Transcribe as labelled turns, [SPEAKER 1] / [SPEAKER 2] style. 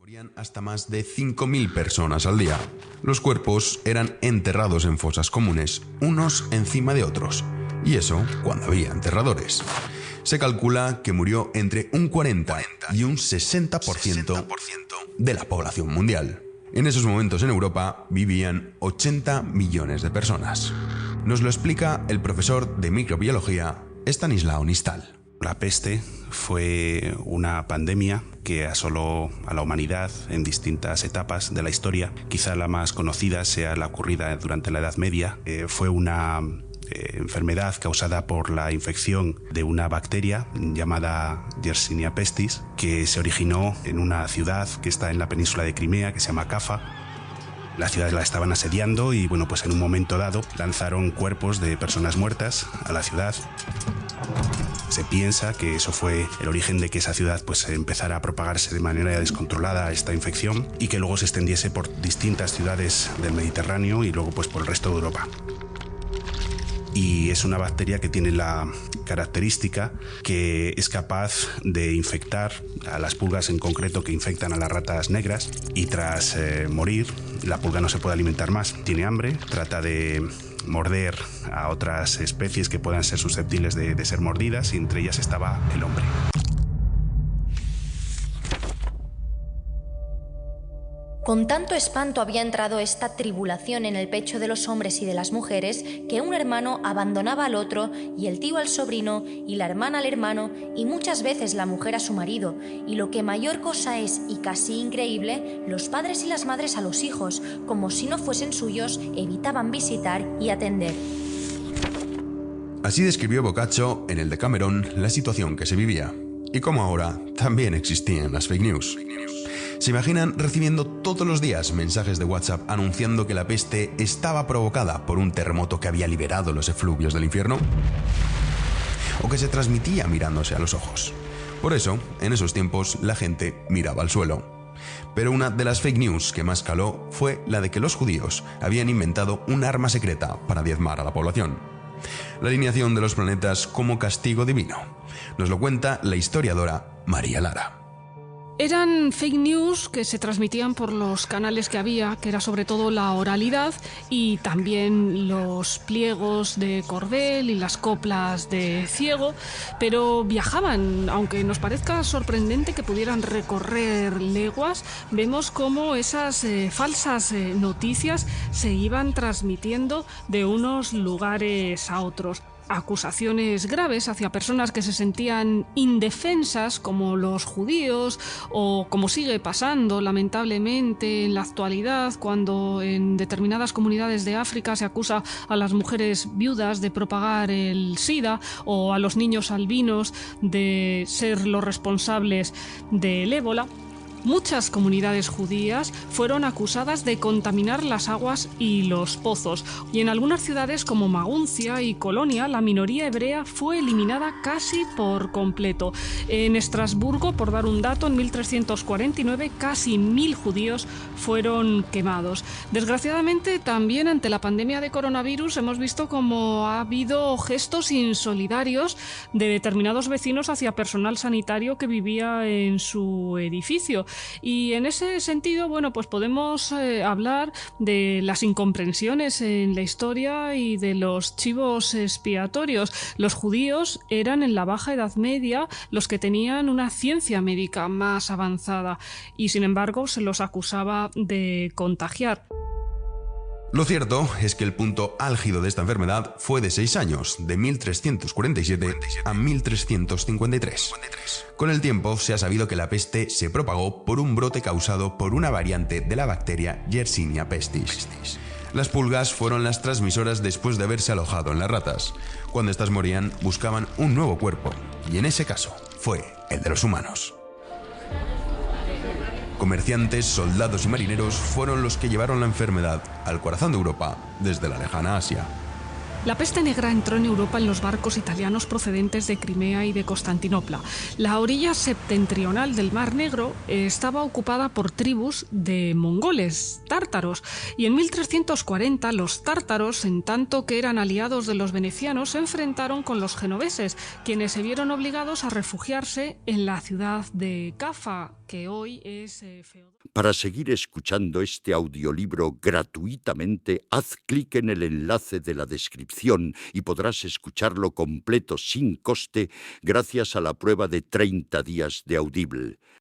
[SPEAKER 1] Morían hasta más de 5.000 personas al día. Los cuerpos eran enterrados en fosas comunes, unos encima de otros. Y eso cuando había enterradores. Se calcula que murió entre un 40 y un 60% de la población mundial. En esos momentos en Europa vivían 80 millones de personas. Nos lo explica el profesor de microbiología Estanislao Nistal.
[SPEAKER 2] La peste fue una pandemia que asoló a la humanidad en distintas etapas de la historia. Quizá la más conocida sea la ocurrida durante la Edad Media. Fue una enfermedad causada por la infección de una bacteria llamada Yersinia pestis, que se originó en una ciudad que está en la península de Crimea, que se llama Cafa. La ciudad la estaban asediando y pues en un momento dado lanzaron cuerpos de personas muertas a la ciudad. Se piensa que eso fue el origen de que esa ciudad empezara a propagarse de manera descontrolada esta infección y que luego se extendiese por distintas ciudades del Mediterráneo y luego por el resto de Europa. Y es una bacteria que tiene la característica que es capaz de infectar a las pulgas, en concreto que infectan a las ratas negras, y tras morir la pulga no se puede alimentar más, tiene hambre, trata de morder a otras especies que puedan ser susceptibles de ser mordidas, y entre ellas estaba el hombre.
[SPEAKER 3] Con tanto espanto había entrado esta tribulación en el pecho de los hombres y de las mujeres, que un hermano abandonaba al otro, y el tío al sobrino, y la hermana al hermano, y muchas veces la mujer a su marido, y lo que mayor cosa es, y casi increíble, los padres y las madres a los hijos, como si no fuesen suyos, evitaban visitar y atender.
[SPEAKER 1] Así describió Boccaccio en el Decamerón la situación que se vivía, y como ahora también existían las fake news. ¿Se imaginan recibiendo todos los días mensajes de WhatsApp anunciando que la peste estaba provocada por un terremoto que había liberado los efluvios del infierno? ¿O que se transmitía mirándose a los ojos? Por eso, en esos tiempos, la gente miraba al suelo. Pero una de las fake news que más caló fue la de que los judíos habían inventado un arma secreta para diezmar a la población. La alineación de los planetas como castigo divino. Nos lo cuenta la historiadora María Lara.
[SPEAKER 4] Eran fake news que se transmitían por los canales que había, que era sobre todo la oralidad y también los pliegos de cordel y las coplas de ciego, pero viajaban, aunque nos parezca sorprendente que pudieran recorrer leguas, vemos cómo esas falsas noticias se iban transmitiendo de unos lugares a otros. Acusaciones graves hacia personas que se sentían indefensas, como los judíos, o como sigue pasando lamentablemente en la actualidad, cuando en determinadas comunidades de África se acusa a las mujeres viudas de propagar el SIDA, o a los niños albinos de ser los responsables del ébola. Muchas comunidades judías fueron acusadas de contaminar las aguas y los pozos, y en algunas ciudades como Maguncia y Colonia la minoría hebrea fue eliminada casi por completo. En Estrasburgo, por dar un dato, en 1349 casi 1.000 judíos fueron quemados. Desgraciadamente, también ante la pandemia de coronavirus hemos visto cómo ha habido gestos insolidarios de determinados vecinos hacia personal sanitario que vivía en su edificio. Y en ese sentido, podemos hablar de las incomprensiones en la historia y de los chivos expiatorios. Los judíos eran en la Baja Edad Media los que tenían una ciencia médica más avanzada y, sin embargo, se los acusaba de contagiar.
[SPEAKER 1] Lo cierto es que el punto álgido de esta enfermedad fue de 6 años, de 1347 a 1353. Con el tiempo se ha sabido que la peste se propagó por un brote causado por una variante de la bacteria Yersinia pestis. Las pulgas fueron las transmisoras después de haberse alojado en las ratas. Cuando éstas morían, buscaban un nuevo cuerpo, y en ese caso fue el de los humanos. Comerciantes, soldados y marineros fueron los que llevaron la enfermedad al corazón de Europa desde la lejana Asia.
[SPEAKER 4] La peste negra entró en Europa en los barcos italianos procedentes de Crimea y de Constantinopla. La orilla septentrional del Mar Negro estaba ocupada por tribus de mongoles, tártaros, y en 1340 los tártaros, en tanto que eran aliados de los venecianos, se enfrentaron con los genoveses, quienes se vieron obligados a refugiarse en la ciudad de Cafa, que hoy es Feodor.
[SPEAKER 5] Para seguir escuchando este audiolibro gratuitamente, haz clic en el enlace de la descripción y podrás escucharlo completo sin coste gracias a la prueba de 30 días de Audible.